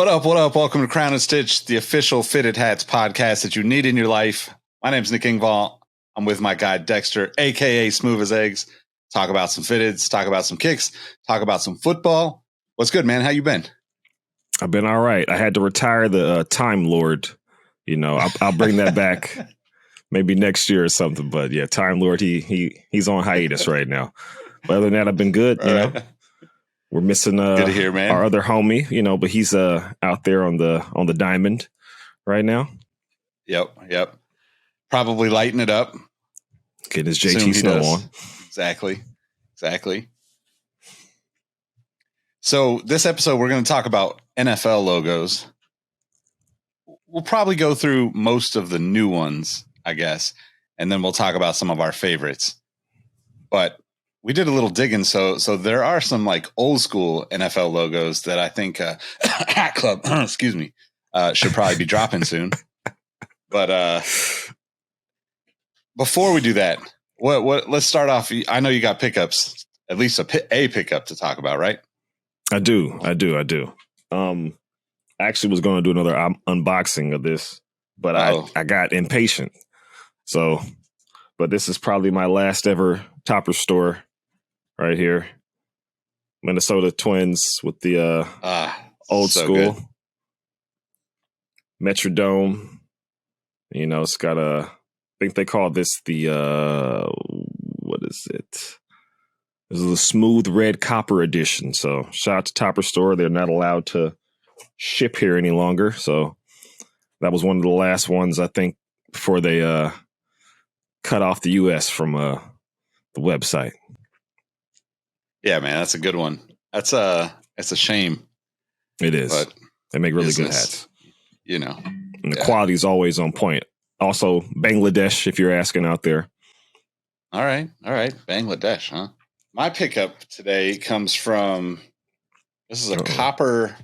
What up? What up? Welcome to Crown and Stitch, the official Fitted Hats podcast that you need in your life. My name's Nick Ingval. I'm with my guy Dexter, aka Smooth as Eggs. Talk about some fitteds, talk about some kicks, talk about some football. What's good, man? How you been? I've been all right. I had to retire the Time Lord. You know, I'll bring that back maybe next year or something. But yeah, Time Lord, he's on hiatus right now. But other than that, I've been good. You know, we're missing good to hear, man. Our other homie. You know, but he's out there on the diamond right now. Yep. Probably lighting it up. Getting his JT Snow on. Exactly. So this episode, we're going to talk about NFL logos. We'll probably go through most of the new ones, I guess, and then we'll talk about some of our favorites. But we did a little digging, so there are some like old school NFL logos that I think Hat Club, excuse me, should probably be dropping soon. But before we do that, what? Let's start off. I know you got pickups, at least a pickup to talk about, right? I do. I actually was going to do another unboxing of this, but I got impatient. So, but this is probably my last ever Topper store right here. Minnesota Twins with the old so school good. Metrodome. You know, it's got I think they call this the, what is it? This is a smooth red copper edition. So shout out to Topper Store. They're not allowed to ship here any longer. So that was one of the last ones, I think, before they cut off the U.S. from the website. Yeah, man, that's a good one. It's a shame. It is. But they make really good hats. You know. And the quality is always on point. Also, Bangladesh, if you're asking out there. All right. Bangladesh, huh? My pickup today comes from, this is a copper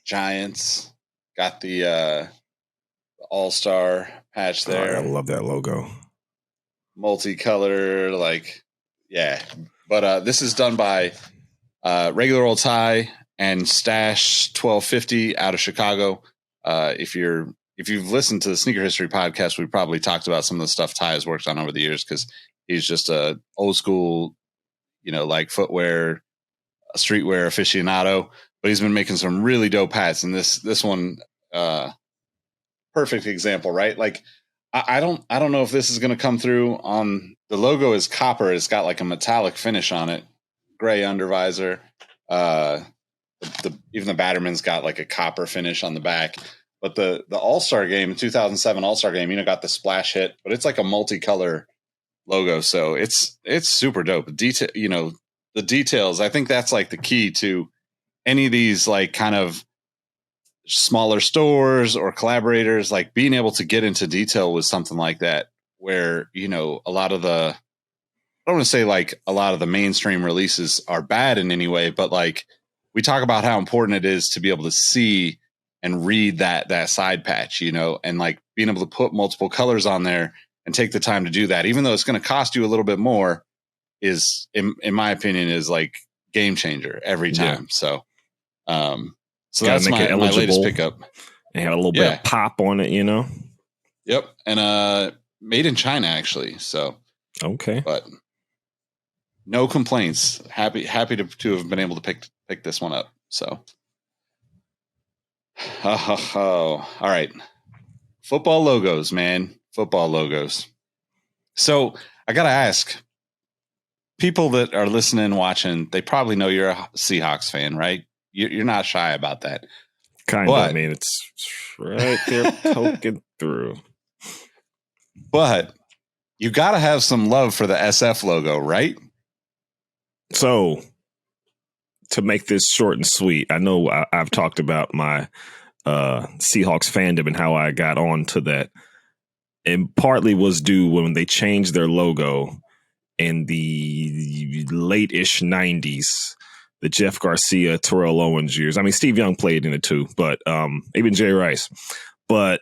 Giants. Got the All-Star patch there. I love that logo. Multicolor, But this is done by Regular Old Tie and Stash 1250 out of Chicago. If you've listened to the Sneaker History podcast, we probably talked about some of the stuff Ty has worked on over the years because he's just a old school, like footwear, streetwear aficionado. But he's been making some really dope hats, and this one, perfect example, right? Like, I don't know if this is going to come through on the logo. Is copper. It's got like a metallic finish on it, gray undervisor. Even the Batterman's got like a copper finish on the back. But the All-Star game, 2007 All-Star game, got the splash hit, but it's like a multicolor logo. So it's super dope. The details, I think that's like the key to any of these like kind of smaller stores or collaborators, like being able to get into detail with something like that, where, a lot of I don't want to say like a lot of the mainstream releases are bad in any way, but like we talk about how important it is to be able to see and read that side patch, and like being able to put multiple colors on there and take the time to do that, even though it's going to cost you a little bit more, is in my opinion is like game changer every time. Yeah. So that's my latest pickup. And have a little bit of pop on it, Yep. And made in China actually. So okay. But no complaints. Happy to have been able to pick this one up. So all right. Football logos, man. Football logos. So I got to ask, people that are listening, watching, they probably know you're a Seahawks fan, right? You're not shy about that. Kind of. I mean, it's right there poking through. But you got to have some love for the SF logo, right? So to make this short and sweet, I know I've talked about my Seahawks fandom and how I got on to that. And partly was due when they changed their logo in the late-ish 90s, the Jeff Garcia, Terrell Owens years. I mean, Steve Young played in it too, but even Jay Rice. But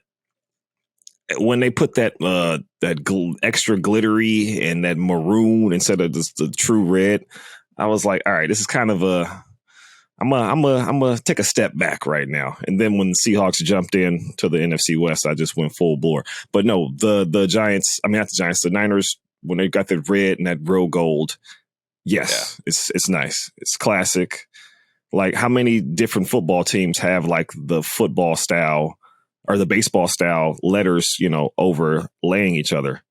when they put that extra glittery and that maroon instead of the true red, I was like, all right, this is kind of I'm gonna take a step back right now. And then when the Seahawks jumped in to the NFC West, I just went full bore. But no, the Giants, I mean not the Giants, the Niners, when they got the red and that real gold, yes, it's nice. It's classic. Like, how many different football teams have like the football style or the baseball style letters, overlaying each other?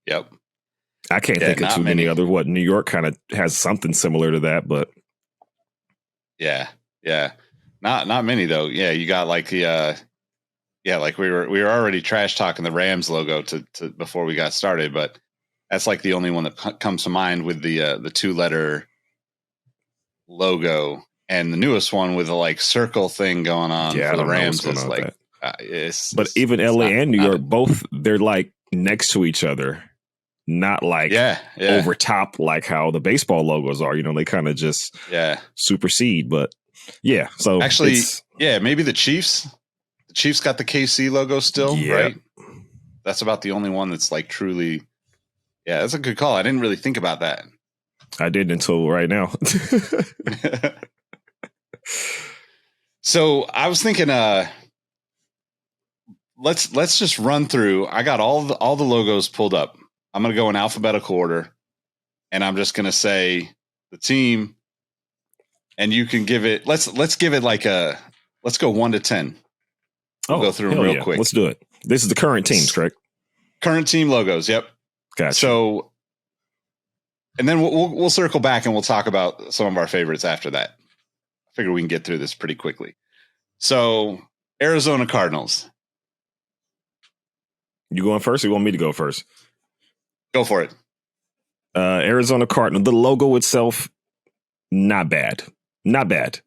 Yep. I can't think of too many other. New York kind of has something similar to that, but yeah, not many though. Yeah, you got like the like we were already trash talking the Rams logo to before we got started, but that's like the only one that comes to mind with the 2-letter logo. And the newest one with the like circle thing going on for the Rams is like, but even LA and New York, both they're like next to each other, not like over top like how the baseball logos are. They kind of just supersede. But yeah, so actually, maybe the Chiefs. The Chiefs got the KC logo still, right? That's about the only one that's like truly. Yeah, that's a good call. I didn't really think about that. I didn't until right now. So I was thinking, let's just run through. I got all the logos pulled up. I'm going to go in alphabetical order, and I'm just going to say the team, and you can give it. Let's give it like let's go 1 to 10. We'll go through them real quick. Let's do it. This is the current teams, correct? Current team logos. Yep. Gotcha. So, and then we'll circle back and we'll talk about some of our favorites after that. I figure we can get through this pretty quickly. So, Arizona Cardinals. You going first or you want me to go first? Go for it. Arizona Cardinals. The logo itself, not bad. Not bad.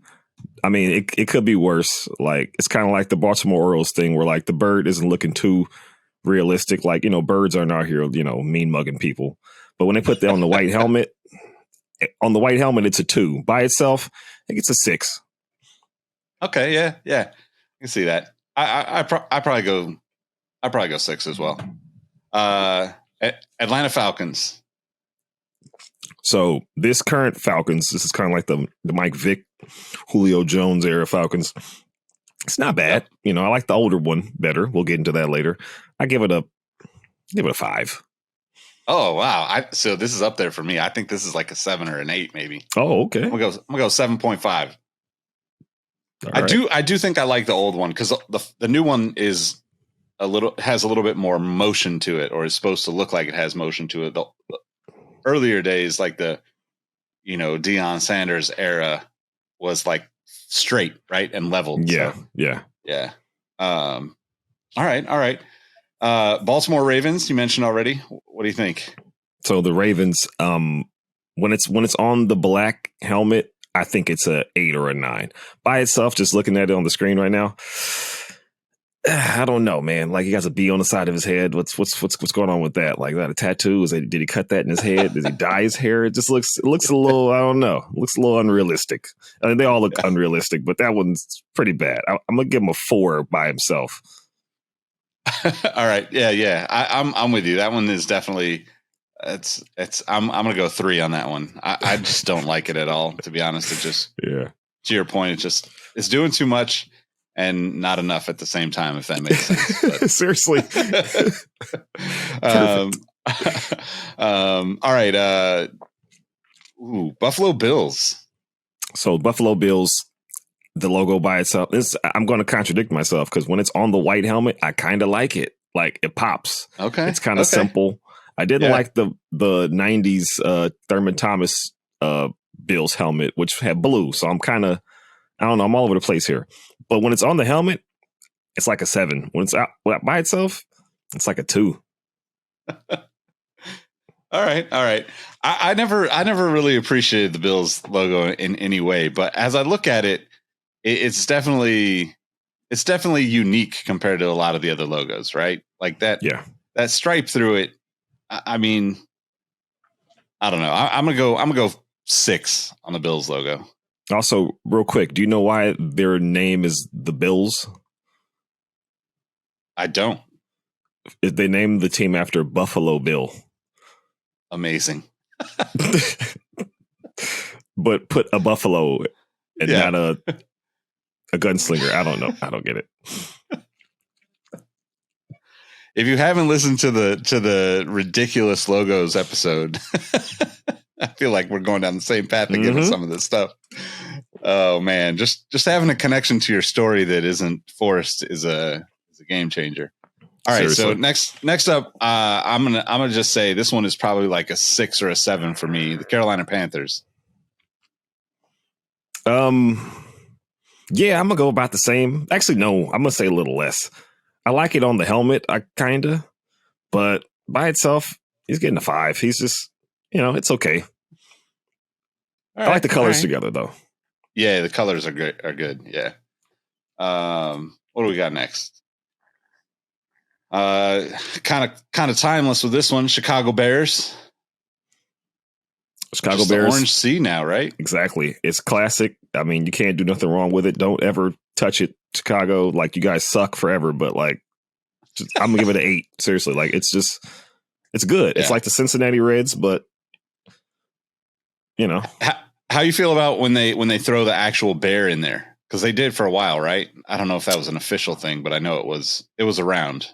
I mean, it could be worse. Like, it's kind of like the Baltimore Orioles thing where like the bird isn't looking too realistic. Like, birds aren't out here, mean mugging people. But when they put that on the white helmet, it's a 2. By itself, I think it's a 6. Okay, yeah. I can see that. I probably go 6 as well. Atlanta Falcons. So this current Falcons, this is kind of like the Mike Vick, Julio Jones era Falcons. It's not bad. I like the older one better. We'll get into that later. I give it a 5. Oh wow! So this is up there for me. I think this is like a 7 or an 8, maybe. Oh, okay. I'm gonna go 7.5. I do think I like the old one because the new one is has a little bit more motion to it, or is supposed to look like it has motion to it. The earlier days, like the Deion Sanders era, was like straight, right, and leveled. Yeah. All right. Baltimore Ravens, you mentioned already. What do you think? So the Ravens, when it's on the black helmet, I think it's a 8 or a 9. By itself, just looking at it on the screen right now, I don't know, man. Like, he has a B on the side of his head. What's going on with that? Like, that a tattoo? Did he cut that in his head? Did he dye his hair? It looks a little, I don't know. It looks a little unrealistic. I mean, they all look unrealistic, but that one's pretty bad. I'm gonna give him a 4 by himself. All right. Yeah. I'm with you. That one is definitely I'm gonna go 3 on that one. I just don't like it at all, to be honest. It just to your point, it's doing too much and not enough at the same time, if that makes sense. But. Seriously. All right. Buffalo Bills. So Buffalo Bills, the logo by itself, I'm going to contradict myself because when it's on the white helmet, I kind of like it. Like, it pops. Okay. It's kind of simple. I didn't like the 90s Thurman Thomas Bills helmet, which had blue. So I'm kind of, I don't know, I'm all over the place here. But when it's on the helmet, it's like a 7. When it's out by itself, it's like a 2. All right. I never really appreciated the Bills logo in any way, but as I look at it, it's definitely unique compared to a lot of the other logos, right? Like that. Yeah. That stripe through it. I mean, I don't know. I'm gonna go 6 on the Bills logo. Also, real quick, do you know why their name is the Bills? I don't. They named the team after Buffalo Bill. Amazing. But put a buffalo and Yeah. not a gunslinger. I don't know. I don't get it. If you haven't listened to the ridiculous logos episode, I feel like we're going down the same path again with some of this stuff. Oh man, just having a connection to your story that isn't forced is a game changer. All right, Seriously. So next up, I'm gonna just say this one is probably like a 6 or a 7 for me. The Carolina Panthers. Yeah, I'm gonna go about the same. Actually, no, I'm gonna say a little less. I like it on the helmet, but by itself, he's getting a 5. He's just, it's okay. I like the colors together, though. Yeah, the colors are good. Yeah. What do we got next? Kind of timeless with this one. Chicago Bears. Chicago Bears. Orange C now, right? Exactly. It's classic. I mean, you can't do nothing wrong with it. Don't ever touch it, Chicago. Like, you guys suck forever, but like, I'm gonna give it an 8. Seriously, like it's good. Yeah. It's like the Cincinnati Reds, but How you feel about when they throw the actual bear in there? Because they did for a while, right? I don't know if that was an official thing, but I know it was around.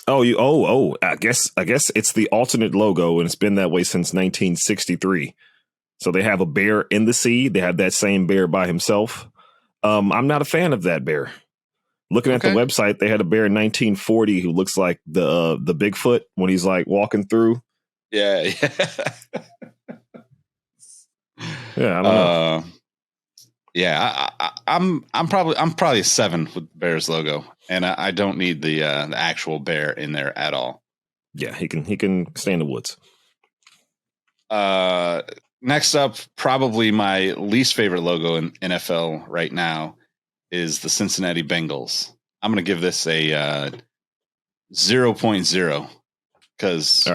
Oh! I guess it's the alternate logo, and it's been that way since 1963. So they have a bear in the sea. They have that same bear by himself. I'm not a fan of that bear. Looking at the website, they had a bear in 1940 who looks like the Bigfoot when he's like walking through. Yeah. Yeah, I don't know. Yeah, I'm probably a 7 with the Bears logo, and I don't need the actual bear in there at all. Yeah, he can stay in the woods. Next up, probably my least favorite logo in NFL right now is the Cincinnati Bengals. I'm going to give this a 0.0 because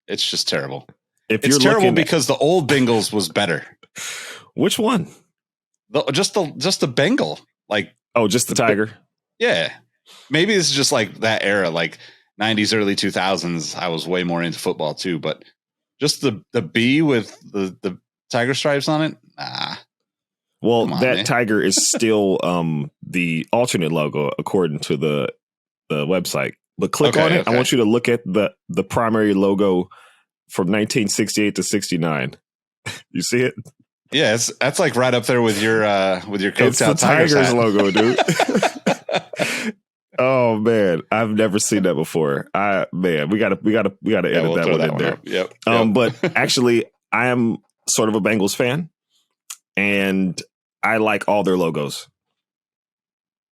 it's just terrible. It's terrible because the old Bengals was better. Which one? Just the Bengal, like just the tiger. Yeah, maybe this is just like that era, like 90s, early 2000s. I was way more into football too, but just the B with the tiger stripes on it. Nah. Well, that tiger is still the alternate logo according to the website. But click on it. Okay. I want you to look at the primary logo from 1968 to 69. You see it? Yeah, that's like right up there with your it's the Tigers logo, dude. Oh man, I've never seen that before. We gotta edit that one in there. Yep. But actually, I am sort of a Bengals fan, and I like all their logos.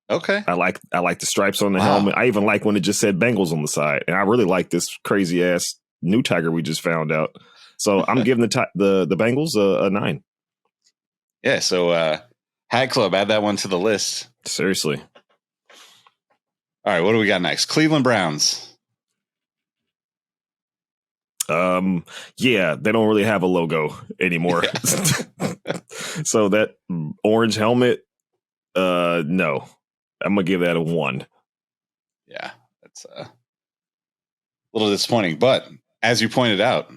Okay. I like the stripes on the helmet. I even like when it just said Bengals on the side, and I really like this crazy ass new tiger we just found out. So I'm giving the Bengals a 9. Yeah, so Hat Club, add that one to the list. Seriously. All right, what do we got next? Cleveland Browns. Yeah, they don't really have a logo anymore. Yeah. So that orange helmet, no. I'm gonna give that a 1. Yeah, that's a little disappointing. But as you pointed out,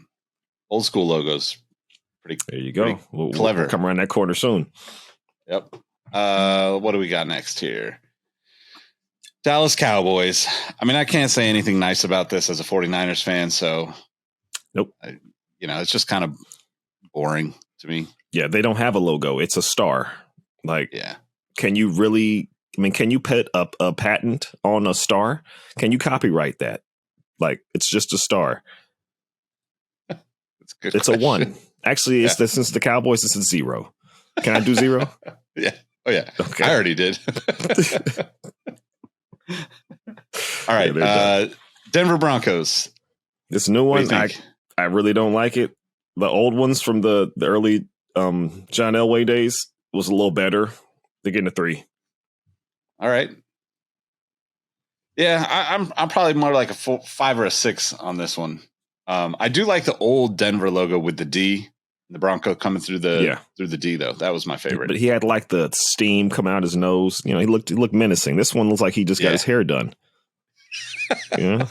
old school logos. There you go. Clever. We'll come around that corner soon. Yep. What do we got next here? Dallas Cowboys. I mean, I can't say anything nice about this as a 49ers fan, so nope. It's just kind of boring to me. Yeah, they don't have a logo. It's a star. Like, yeah. Can you really? I mean, can you put up a patent on a star? Can you copyright that? Like, it's just a star. That's a good. It's question. A 1. Actually, since the Cowboys, it's a 0. Can I do 0? Yeah. Oh yeah. Okay. I already did. All right. Denver Broncos. This new one, I really don't like it. The old ones from the early John Elway days was a little better. They're getting a 3. All right. Yeah, I'm probably more like a 5 or a 6 on this one. I do like the old Denver logo with the D, the Bronco coming through the D though. That was my favorite. But he had like the steam come out his nose. He looked menacing. This one looks like he just got his hair done. Yeah.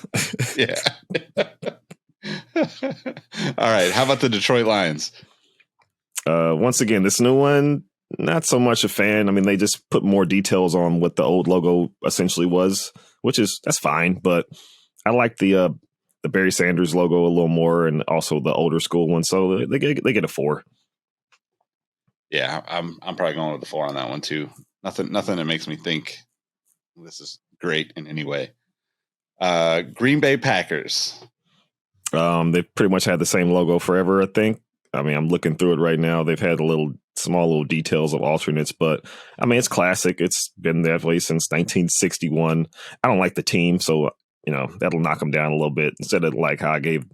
All right. How about the Detroit Lions? Once again, this new one, Not so much a fan. I mean, they just put more details on what the old logo essentially was, that's fine. But I like the Barry Sanders logo a little more, and also the older school one. So they get a 4. Yeah, I'm probably going with the 4 on that one too. Nothing that makes me think this is great in any way. Green Bay Packers. They've pretty much had the same logo forever, I think. I mean, I'm looking through it right now. They've had small little details of alternates, but I mean, it's classic. It's been that way since 1961. I don't like the team, so that'll knock them down a little bit. Instead of like how I gave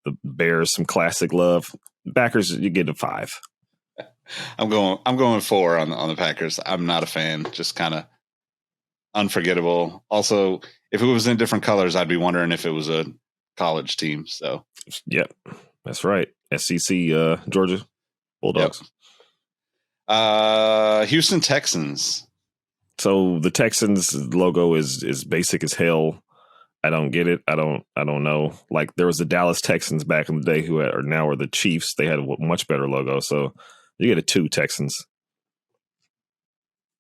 the Bears some classic love, Packers, you get a 5. I'm going 4 on the Packers. I'm not a fan. Just kind of unforgettable. Also, if it was in different colors, I'd be wondering if it was a college team. So, yep, that's right. SEC, Georgia Bulldogs. Yep. Houston Texans. So the Texans logo is basic as hell. I don't get it. I don't know. Like there was the Dallas Texans back in the day who are now the Chiefs. They had a much better logo. So you get a 2 Texans.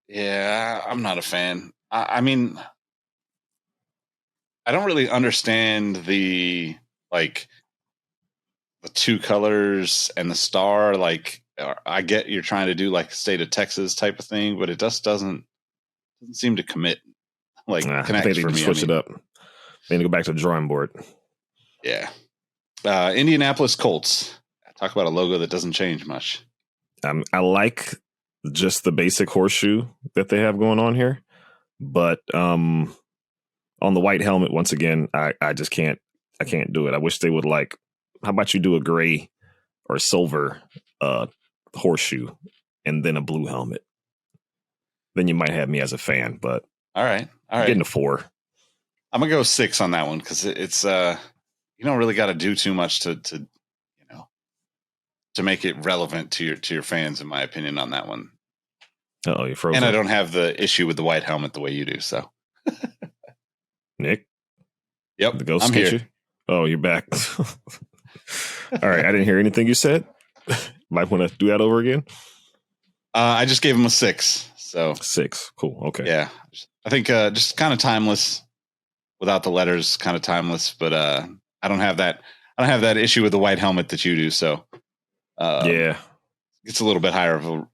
Yeah, I'm not a fan. I mean, I don't really understand the 2 colors and the star. Like, I get you're trying to do like state of Texas type of thing, but it just doesn't seem to commit. Connect I think they for me. Switch it up. They need to go back to the drawing board. Yeah. Indianapolis Colts. Talk about a logo that doesn't change much. I like just the basic horseshoe that they have going on here, but on the white helmet, once again, I just can't. I can't do it. I wish they would how about you do a gray or silver horseshoe and then a blue helmet? Then you might have me as a fan, but all right. Getting a 4. I'm gonna go 6 on that one because it's you don't really got to do too much to make it relevant to your fans, in my opinion, on that one. Oh, you frozen. And I don't have the issue with the white helmet the way you do. So, Nick, yep, the ghost I'm get here. You? Oh, you're back. All right, I didn't hear anything you said. Might want to do that over again. I just gave him a 6. So 6, cool, okay. Yeah, I think just kind of timeless without the letters, kind of timeless. But I don't have that issue with the white helmet that you do. So yeah, it's a little bit higher of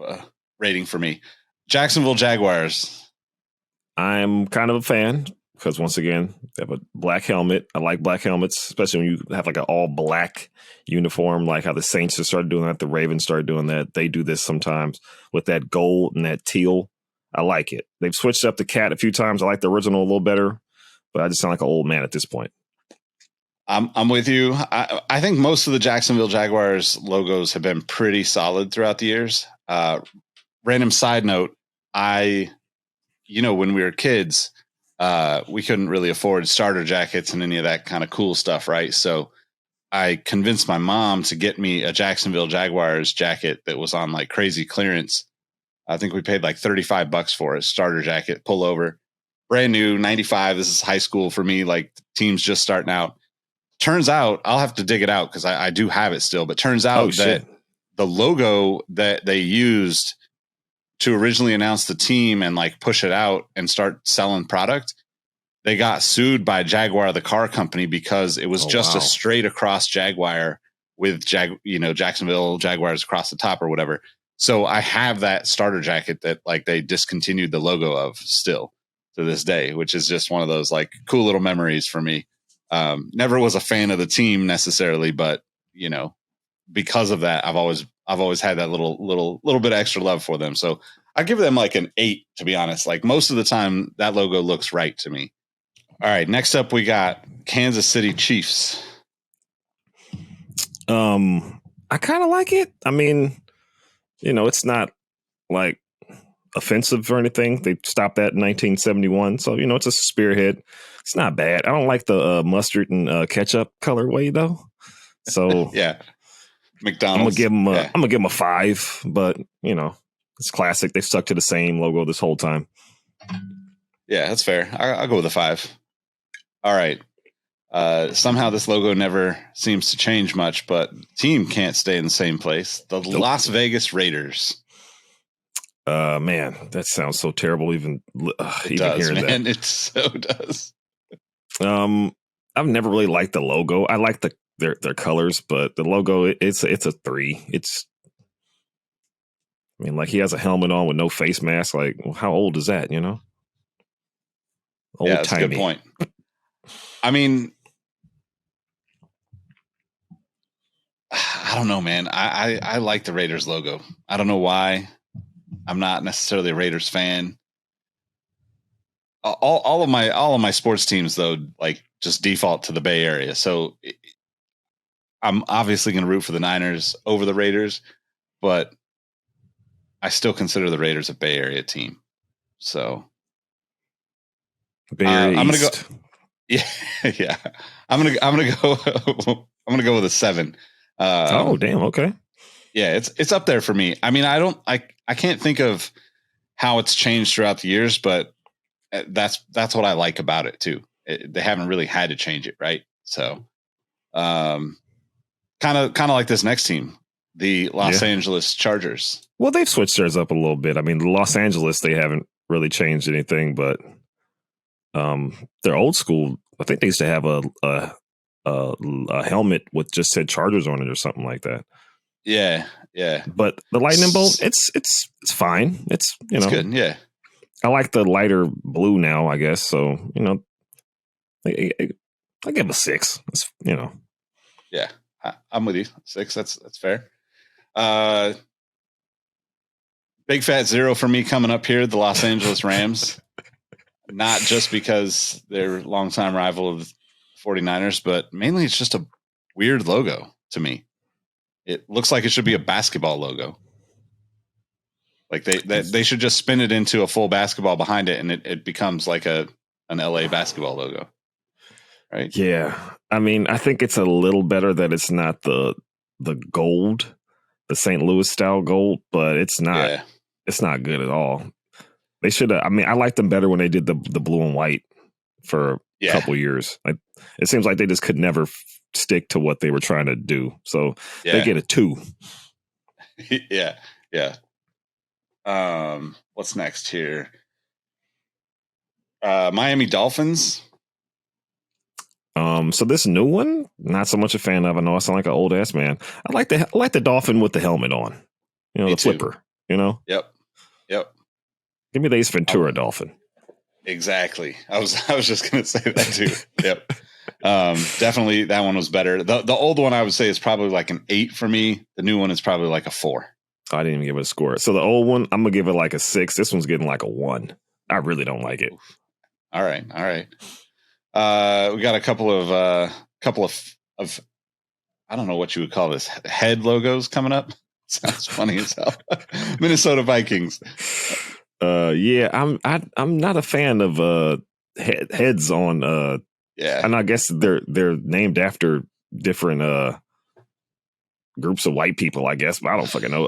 a rating for me. Jacksonville Jaguars. I'm kind of a fan because once again, they have a black helmet. I like black helmets, especially when you have like an all black uniform, like how the Saints have started doing that. The Ravens started doing that. They do this sometimes with that gold and that teal. I like it. They've switched up the cat a few times. I like the original a little better, but I just sound like an old man at this point. I'm with you. I think most of the Jacksonville Jaguars logos have been pretty solid throughout the years. Random side note, when we were kids, we couldn't really afford starter jackets and any of that kind of cool stuff, right? So I convinced my mom to get me a Jacksonville Jaguars jacket that was on like crazy clearance. I think we paid like $35 for it, starter jacket, pullover, brand new, 95. This is high school for me, like teams just starting out. Turns out, I'll have to dig it out because I do have it still, but turns out that the logo that they used to originally announce the team and like push it out and start selling product, they got sued by Jaguar, the car company, because it was a straight across Jaguar with Jacksonville Jaguars across the top or whatever. So I have that starter jacket that like they discontinued the logo of still to this day, which is just one of those like cool little memories for me. Never was a fan of the team necessarily, but because of that, I've always had that little bit of extra love for them. So I give them like an 8, to be honest. Like most of the time that logo looks right to me. All right. Next up, we got Kansas City Chiefs. I kind of like it. I mean, it's not like offensive or anything. They stopped that in 1971. So, it's a spearhead. It's not bad. I don't like the mustard and ketchup colorway though. So yeah, McDonald's. I'm gonna give them a 5, but it's classic. They've stuck to the same logo this whole time. Yeah, that's fair. I'll go with a 5. All right. Somehow this logo never seems to change much, but the team can't stay in the same place. The Las Vegas Raiders. Man, that sounds so terrible. Even It even does, hearing man. It so does. that. I've never really liked the logo. I like their colors, but the logo it's a 3. I mean, like he has a helmet on with no face mask. Like, well, how old is that? You know, Yeah, old that's a good timey. point. I mean, I don't know, man. I like the Raiders logo. I don't know why. I'm not necessarily a Raiders fan. All of my sports teams though, like just default to the Bay Area. So I'm obviously going to root for the Niners over the Raiders, but I still consider the Raiders a Bay Area team. So Bay Area I'm gonna go. East. Yeah, yeah. I'm gonna go. I'm gonna go with a 7. Oh, damn. Okay. Yeah, it's up there for me. I mean, I can't think of how it's changed throughout the years, but that's what I like about it too. They haven't really had to change it, right? So, kind of like this next team, the Los Angeles Chargers. Well, they've switched theirs up a little bit. I mean, Los Angeles, they haven't really changed anything, but they're old school. I think they used to have a helmet with just said Chargers on it or something like that. Yeah, yeah. But the lightning bolt, it's fine. It's it's good. Yeah, I like the lighter blue now, I guess. So I give a 6. It's yeah. I'm with you. 6. That's fair. Big fat 0 for me coming up here. The Los Angeles Rams. Not just because they're longtime rival of the 49ers, but mainly it's just a weird logo to me. It looks like it should be a basketball logo. Like they should just spin it into a full basketball behind it, and it becomes like an LA basketball logo. Right? Yeah. I mean, I think it's a little better that it's not the gold, the St. Louis style gold, but it's not good at all. They should have. I mean, I liked them better when they did the blue and white for a couple years. Like, it seems like they just could never stick to what they were trying to do. So they get a 2. Yeah, yeah. What's next here? Miami Dolphins. So this new one, not so much a fan of. I know I sound like an old ass man. I like the Dolphin with the helmet on. The flipper. Yep. Give me the Ace Ventura Dolphin. Exactly. I was just gonna say that too. Yep. Definitely that one was better. The old one I would say is probably like an 8 for me. The new one is probably like a 4. I didn't even give it a score. So the old one, I'm gonna give it like a 6. This one's getting like a 1. I really don't like it. All right. We got a couple of I don't know what you would call this, head logos coming up. Sounds funny as hell. Minnesota Vikings. Yeah, I'm not a fan of heads on and I guess they're named after different groups of white people, I guess, but I don't fucking know.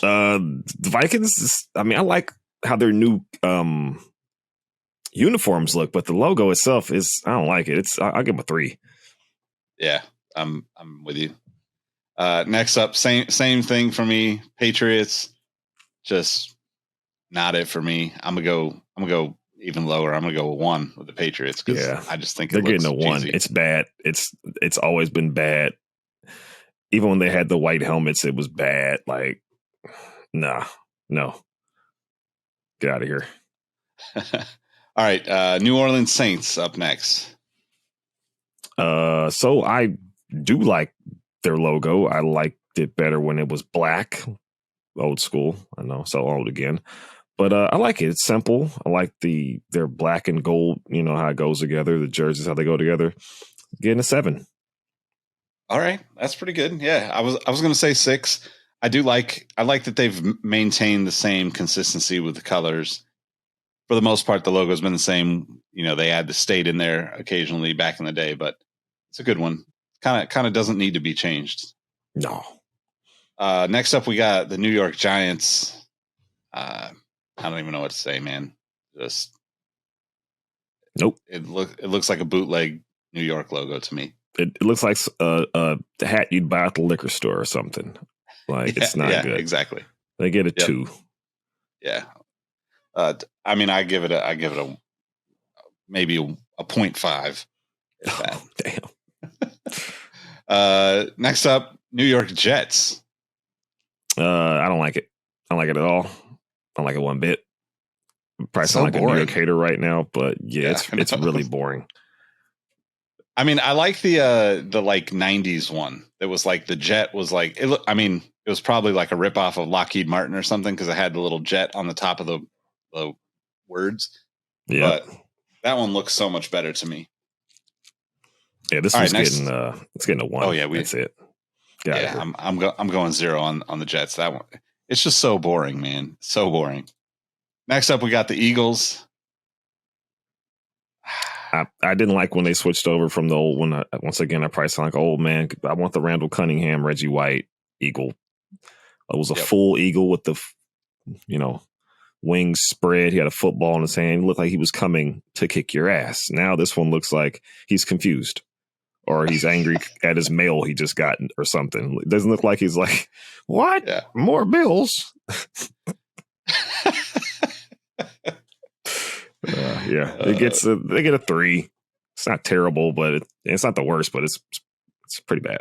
The Vikings, I mean, I like how their new uniforms look, but the logo itself I don't like it. I'll give them a 3. Yeah, I'm with you. Next up, same thing for me. Patriots, just not it for me. I'm gonna go even lower. I'm gonna go 1 with the Patriots because I just think they're getting a 1. cheesy. It's bad. It's always been bad. Even when they had the white helmets, it was bad. Like, no, get out of here. All right, New Orleans Saints up next. So I do like their logo. I liked it better when it was black. Old school. I know, so old again. But I like it. It's simple. I like their black and gold, how it goes together, the jerseys, how they go together. Getting a 7. All right. That's pretty good. Yeah. I was going to say 6. I like that they've maintained the same consistency with the colors. For the most part, the logo's been the same. They add the state in there occasionally back in the day, but it's a good one. Kind of doesn't need to be changed. No. Next up, we got the New York Giants. I don't even know what to say, man. Just nope. It looks like a bootleg New York logo to me. It looks like the hat you'd buy at the liquor store or something. Like, it's not good. Exactly. They get a 2. Yeah. I mean, I give it a maybe a 0.5. If that. Damn. Next up, New York Jets. I don't like it. I don't like it at all. I don't like it one bit. Probably sound like boring. a New York hater right now, but yeah, it's really boring. I mean, I like the like 90s one. That was like the jet was like it. I mean, it was probably like a ripoff of Lockheed Martin or something because it had the little jet on the top of the words. Yeah, but that one looks so much better to me. Yeah, this one's getting it's getting a 1. Oh yeah, that's it. I'm going 0 on the Jets. That one, it's just so boring, man. So boring. Next up, we got the Eagles. I didn't like when they switched over from the old one. Once again, I probably sound like old man. I want the Randall Cunningham, Reggie White Eagle. It was a full eagle with the, wings spread. He had a football in his hand. It looked like he was coming to kick your ass. Now this one looks like he's confused or he's angry at his mail he just got or something. It doesn't look like he's like, what? Yeah. More bills? They get a 3. It's not terrible, but it's not the worst, but it's pretty bad.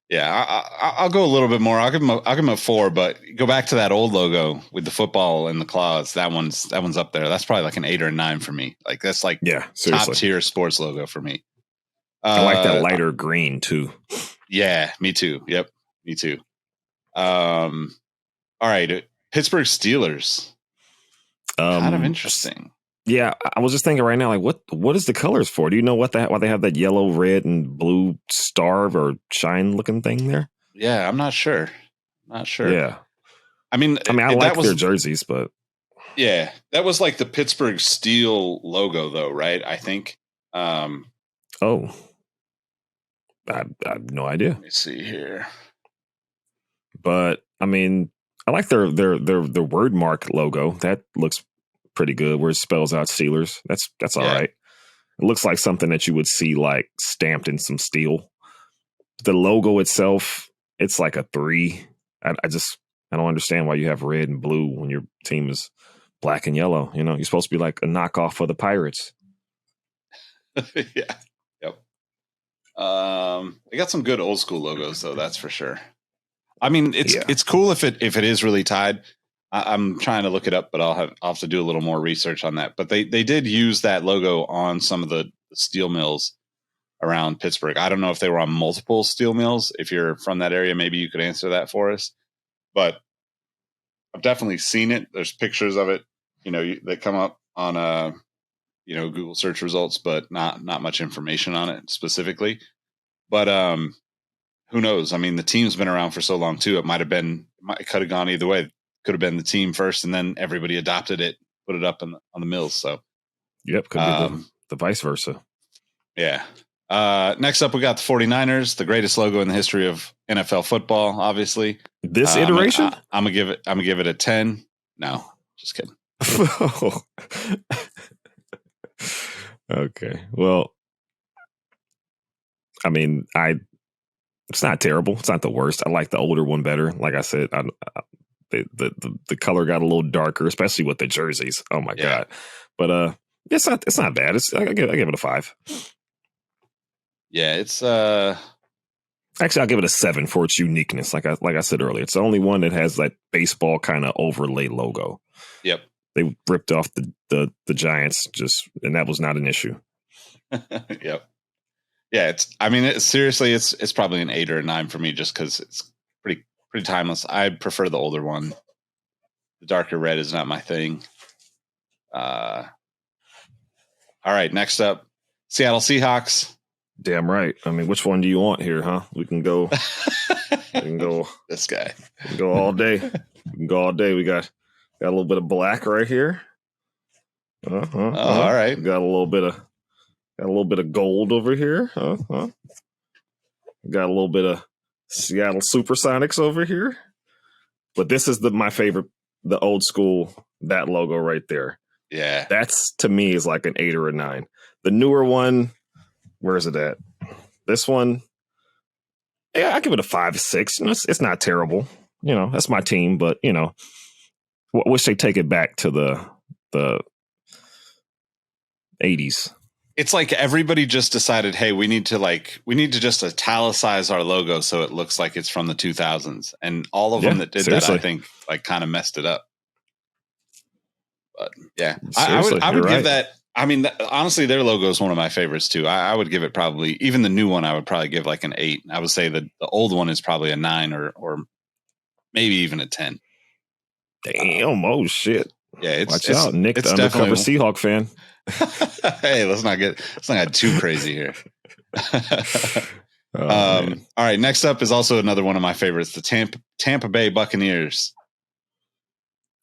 Yeah, I'll go a little bit more. I'll give him a 4, but go back to that old logo with the football and the claws. That one's up there. That's probably like an 8 or a 9 for me. Like that's like top tier sports logo for me. I like that lighter green too. Yeah, me too. Yep, me too. All right, Pittsburgh Steelers. Kind of interesting. Yeah, I was just thinking right now, like, what is the colors for? Do you know why they have that yellow, red, and blue star or shine looking thing there? Yeah, I'm not sure. Yeah, I mean, I like their jerseys, but yeah, that was like the Pittsburgh Steel logo, though, right? I think. I have no idea. Let me see here. But I mean, I like their word mark logo. That looks pretty good, where it spells out Steelers. That's all right. It looks like something that you would see like stamped in some steel. The logo itself, it's like a 3. I don't understand why you have red and blue when your team is black and yellow. You're supposed to be like a knockoff of the Pirates. Yeah. Yep. They got some good old school logos though, that's for sure. I mean, it's cool if it is really tied. I'm trying to look it up, but I'll have to do a little more research on that. But they did use that logo on some of the steel mills around Pittsburgh. I don't know if they were on multiple steel mills. If you're from that area, maybe you could answer that for us. But I've definitely seen it. There's pictures of it, that come up on Google search results, but not much information on it specifically. But who knows? I mean, the team's been around for so long too. It could have gone either way. Could have been the team first, and then everybody adopted it, put it up on the mills. So, yep, could be the vice versa. Yeah. Next up, we got the 49ers, the greatest logo in the history of NFL football. Obviously, this iteration, I'm gonna give it a 10. No, just kidding. Okay, well, I mean, it's not terrible. It's not the worst. I like the older one better. Like I said, the color got a little darker, especially with the jerseys. Oh my god! But it's not bad. I give it a 5. Yeah, it's actually I'll give it a 7 for its uniqueness. Like I said earlier, it's the only one that has that baseball kind of overlay logo. Yep. They ripped off the Giants and that was not an issue. Yep. Yeah, seriously, it's probably an 8 or a 9 for me just because it's pretty timeless. I prefer the older one. The darker red is not my thing. All right, next up, Seattle Seahawks. Damn right. I mean, which one do you want here, huh? We can go. This guy. We can go all day. We got a little bit of black right here. All right. We got a little bit of gold over here. Got a little bit of Seattle Supersonics over here. But this is my favorite, the old school, that logo right there. Yeah. That's, to me, is like an 8 or a 9. The newer one, where is it at? This one, I give it a 5 or 6. It's not terrible. That's my team, but wish they take it back to the 80s. It's like everybody just decided, hey, we need to just italicize our logo so it looks like it's from the 2000s, and all of them that did that, I think, like kind of messed it up. But yeah, I would give that. I mean, honestly, their logo is one of my favorites too. I would give it probably, even the new one, I would probably give like an 8. I would say that the old one is probably a 9 or maybe even a 10. Damn! Oh shit! Yeah, watch out, Nick, the undercover Seahawk fan. Hey, let's not get too crazy here. All right, next up is also another one of my favorites, the Tampa Bay Buccaneers.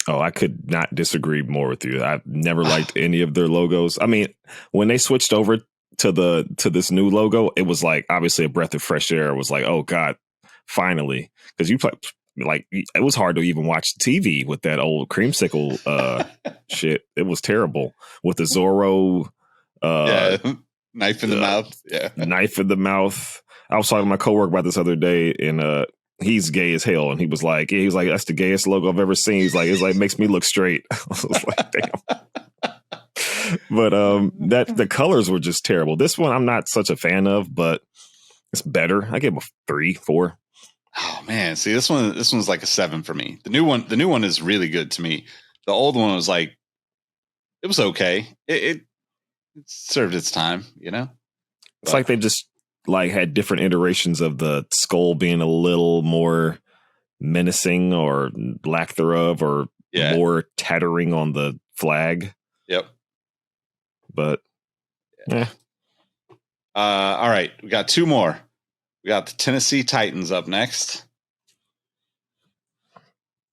Oh, I could not disagree more with you. I've never liked any of their logos. I mean, when they switched over to this new logo, it was like obviously a breath of fresh air. It was like, oh God, finally, because you play. Like, it was hard to even watch TV with that old creamsicle shit. It was terrible with the Zorro knife in the mouth. Yeah, knife in the mouth. I was talking to my coworker about this other day, and he's gay as hell, and he was like, that's the gayest logo I've ever seen. He's like, it's like makes me look straight. I was like, damn. But the colors were just terrible. This one I'm not such a fan of, but it's better. I give him a 3, 4. Oh man, see this one's like a 7 for me. The new one is really good to me. The old one was like, it was okay. It served its time, you know. It's like they just like had different iterations of the skull being a little more menacing or lack thereof, or more tattering on the flag. Yep. But yeah. All right, we got 2 more. We got the Tennessee Titans up next.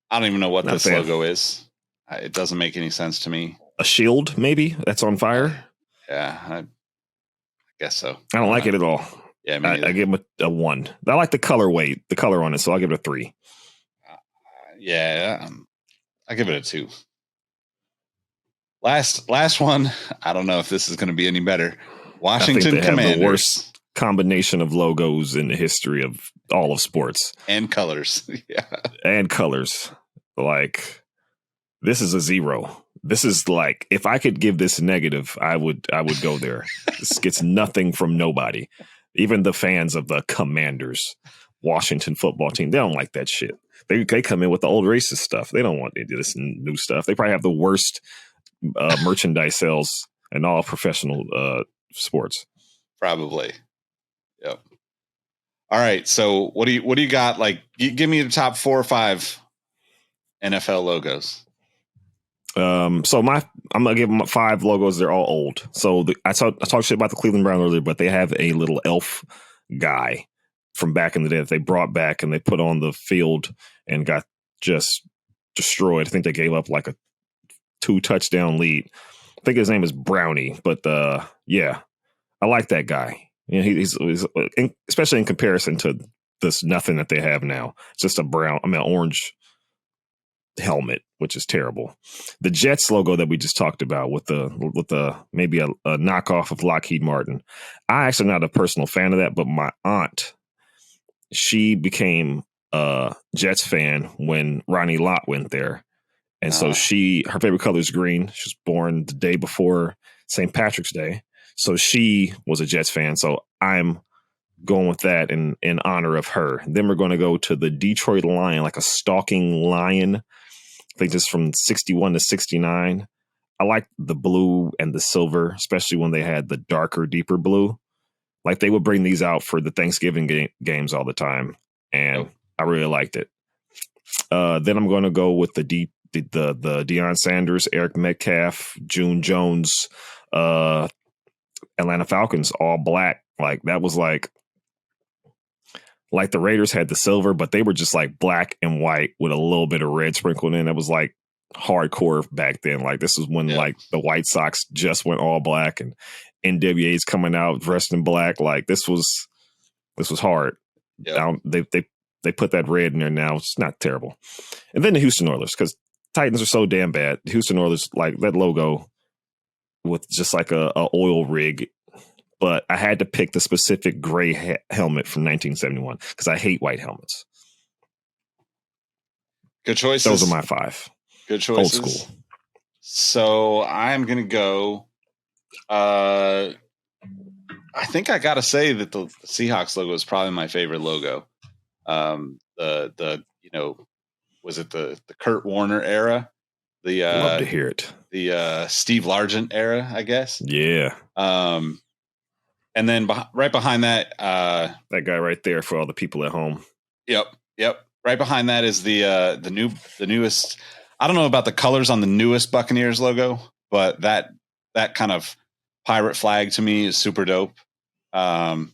I don't even know what this logo is. It doesn't make any sense to me. A shield, maybe, that's on fire? Yeah, I guess so. I don't like it at all. Yeah, I give him a 1. I like the color on it, so I'll give it a 3. I give it a 2. Last one. I don't know if this is going to be any better. Washington Commanders. Have the worst combination of logos in the history of all of sports and colors. Yeah, and colors. Like, this is a 0. This is like, if I could give this negative, I would go there. This gets nothing from nobody. Even the fans of the Commanders, Washington football team, they don't like that shit. They come in with the old racist stuff. They don't want to do this new stuff. They probably have the worst merchandise sales in all professional sports. Probably. Yep. All right. So what do you got? Like, give me the top 4 or 5 NFL logos. So I'm gonna give them 5 logos. They're all old. So I talked shit about the Cleveland Brown earlier, but they have a little elf guy from back in the day that they brought back and they put on the field and got just destroyed. I think they gave up like a 2 touchdown lead. I think his name is Brownie, but yeah, I like that guy. You know, he's especially in comparison to this nothing that they have now. It's just orange helmet, which is terrible. The Jets logo that we just talked about with the maybe a knockoff of Lockheed Martin. I actually not a personal fan of that, but my aunt, she became a Jets fan when Ronnie Lott went there. And so her favorite color is green. She was born the day before St. Patrick's Day. So she was a Jets fan. So I'm going with that in honor of her. Then we're going to go to the Detroit Lion, like a stalking lion. I think just from 61 to 69. I like the blue and the silver, especially when they had the darker, deeper blue. Like, they would bring these out for the Thanksgiving games all the time. And I really liked it. Then I'm going to go with the Deion Sanders, Eric Metcalf, June Jones, Atlanta Falcons, all black. Like, that was like the Raiders had the silver, but they were just like black and white with a little bit of red sprinkled in. That was like hardcore back then. Like, this is when like the White Sox just went all black and NWA's coming out dressed in black. Like, this was hard. Now, they put that red in there now. It's not terrible. And then the Houston Oilers, because Titans are so damn bad. Houston Oilers, like that logo with just like a oil rig. But I had to pick the specific gray helmet from 1971 because I hate white helmets. Good choices. Those are my 5. Good choices. Old school. So I'm gonna go. I think I gotta say that the Seahawks logo is probably my favorite logo. The was it the Kurt Warner era? Love to hear it. The Steve Largent era, I guess. Yeah. And then right behind that, that guy right there for all the people at home. Yep. Right behind that is the newest. I don't know about the colors on the newest Buccaneers logo, but that kind of pirate flag to me is super dope. Then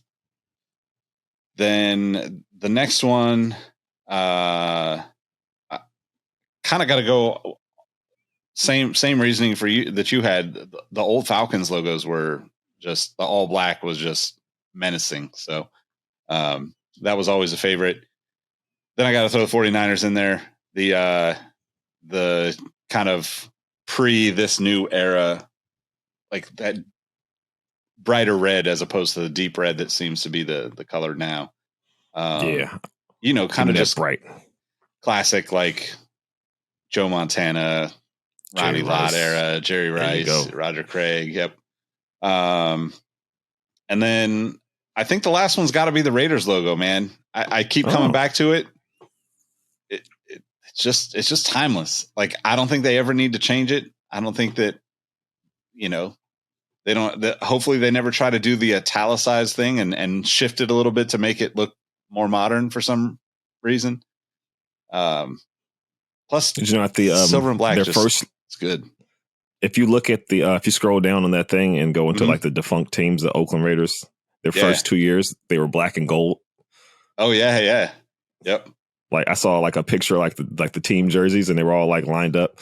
the next one, I kind of got to go same reasoning for you that you had. The old Falcons logos were just the all black was just menacing. So that was always a favorite. Then I got to throw the 49ers in there. The kind of pre this new era, like that brighter red as opposed to the deep red that seems to be the color now. Yeah. Kind of just bright. Classic, like Joe Montana, Ronnie Lott era, Jerry Rice, Roger Craig. Yep. And then I think the last one's got to be the Raiders logo, man. I keep coming back to it. It's just timeless. Like, I don't think they ever need to change it. I don't think that, they don't, hopefully they never try to do the italicized thing and shift it a little bit to make it look more modern for some reason. Plus, at the silver and black, it's good. If you look at the, if you scroll down on that thing and go into like the defunct teams, the Oakland Raiders, their first 2 years, they were black and gold. Oh yeah. Yep. Like I saw like a picture, like the team jerseys, and they were all like lined up,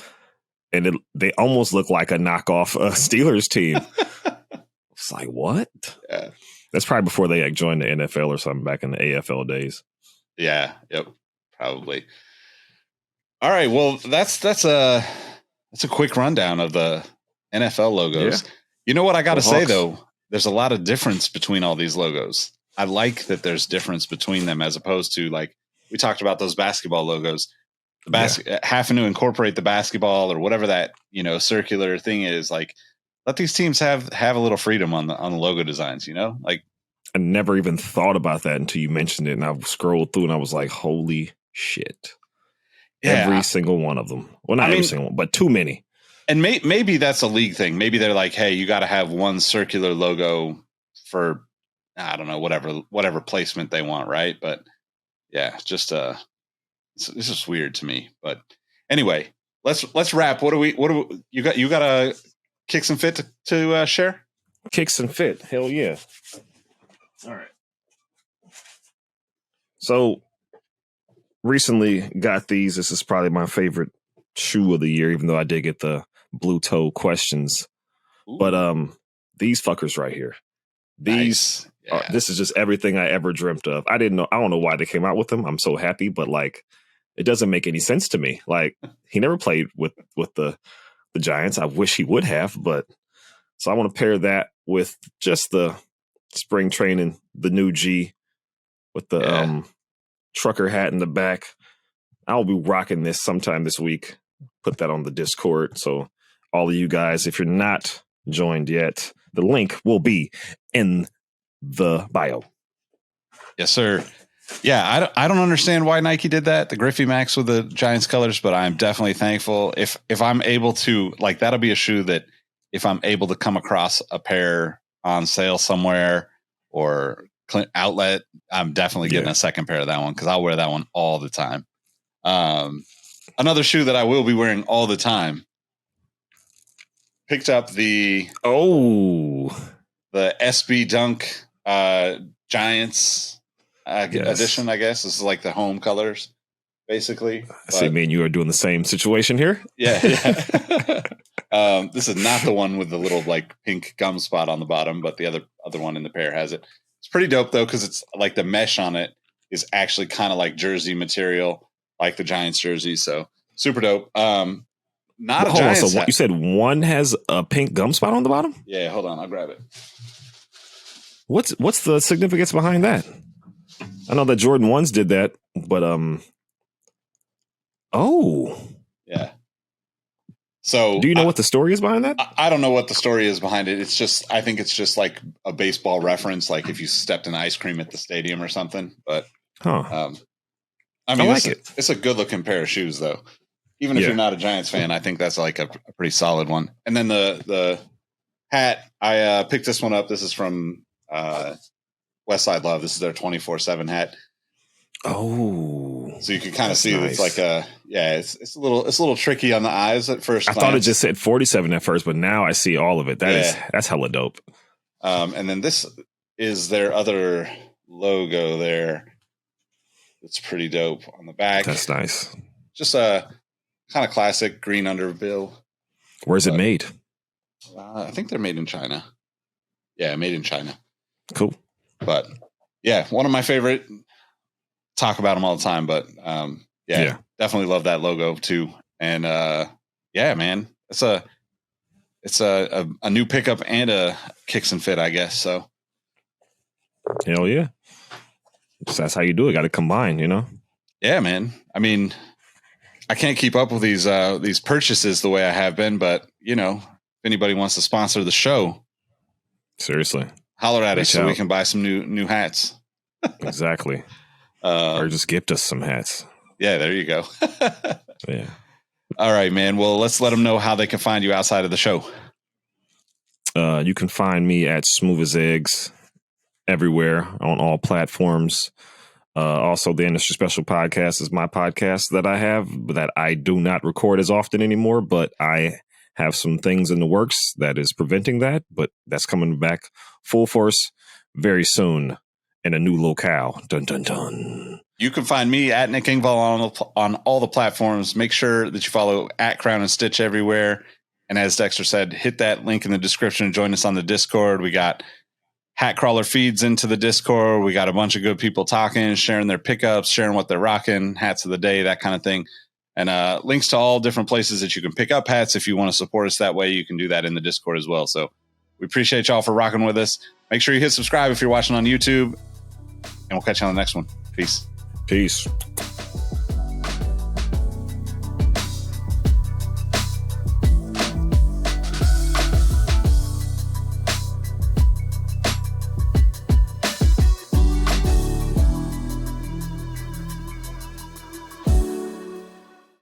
and they almost look like a knockoff Steelers team. It's like, what? Yeah. That's probably before they joined the NFL or something back in the AFL days. Yeah. Yep. Probably. All right. Well, that's a quick rundown of the NFL logos. Yeah. You know what I got to say though? There's a lot of difference between all these logos. I like that there's difference between them as opposed to, like, we talked about those basketball logos, having to incorporate the basketball or whatever that, circular thing is. Like, let these teams have a little freedom on the logo designs, like. I never even thought about that until you mentioned it. And I scrolled through and I was like, holy shit. Yeah, every single one of them. Well, not every single one, but too many. And maybe that's a league thing. Maybe they're like, hey, you got to have one circular logo for, I don't know, whatever placement they want. Right. But yeah, just it's just weird to me. But anyway, let's wrap. What do we you got a kicks and fit to share? Kicks and fit. Hell yeah. All right. So recently got these. This is probably my favorite shoe of the year, even though I did get the blue toe questions. Ooh. But these fuckers right here. These this is just everything I ever dreamt of. I don't know why they came out with them. I'm so happy, but like it doesn't make any sense to me. Like he never played with the Giants. I wish he would have, but so I want to pair that with just the spring training, the new G with the trucker hat in the back. I'll be rocking this sometime this week. Put that on the Discord. So all of you guys, if you're not joined yet, the link will be in the bio. Yes, sir. Yeah, I don't understand why Nike did that, the Griffey Max with the Giants colors, but I'm definitely thankful if I'm able to, like, that'll be a shoe that if I'm able to come across a pair on sale somewhere or outlet, I'm definitely getting a second pair of that one because I'll wear that one all the time. Another shoe that I will be wearing all the time. Picked up the SB Dunk Giants edition, I guess. This is like the home colors, basically. I see me and you are doing the same situation here. Yeah. This is not the one with the little like pink gum spot on the bottom, but the other one in the pair has it. It's pretty dope though, because it's like the mesh on it is actually kind of like jersey material, like the Giants jersey. So super dope. Not a Giants. So you said one has a pink gum spot on the bottom? Yeah, hold on, I'll grab it. What's the significance behind that? I know that Jordan 1s did that, but yeah. So do you know what the story is behind that? I don't know what the story is behind it. I think it's just like a baseball reference, like if you stepped in ice cream at the stadium or something. But I mean, it's a good looking pair of shoes, though. Even if you're not a Giants fan, I think that's like a pretty solid one. And then the hat, I picked this one up. This is from Westside Love. This is their 24/7 hat. Oh, so you can kind of see nice. It's like it's a little tricky on the eyes at first. I thought it just said 47 at first, but now I see all of it. That's hella dope. And then this is their other logo there. It's pretty dope on the back. That's nice. Just a kind of classic green underbill. Where's it made? I think they're made in China. Yeah, made in China. Cool. But yeah, one of my favorite. Talk about them all the time, but definitely love that logo too. And man, it's a new pickup and a kicks and fit, I guess. So hell yeah, that's how you do it. Got to combine, you know. Yeah, man. I mean, I can't keep up with these purchases the way I have been, but you know, if anybody wants to sponsor the show, seriously, holler at us so we can buy some new hats. Exactly. Or just gift us some hats. Yeah, there you go. Yeah. All right, man. Well, let's let them know how they can find you outside of the show. You can find me at Smooth as Eggs everywhere on all platforms. Also, the Industry Special Podcast is my podcast that I have that I do not record as often anymore, but I have some things in the works that is preventing that, but that's coming back full force very soon. In a new locale. Dun, dun, dun. You can find me at Nick Engvall on all the platforms. Make sure that you follow at Crown and Stitch everywhere. And as Dexter said, hit that link in the description and join us on the Discord. We got hat crawler feeds into the Discord. We got a bunch of good people talking, sharing their pickups, sharing what they're rocking, hats of the day, that kind of thing. And links to all different places that you can pick up hats. If you want to support us that way, you can do that in the Discord as well. So we appreciate y'all for rocking with us. Make sure you hit subscribe if you're watching on YouTube. And we'll catch you on the next one. Peace. Peace.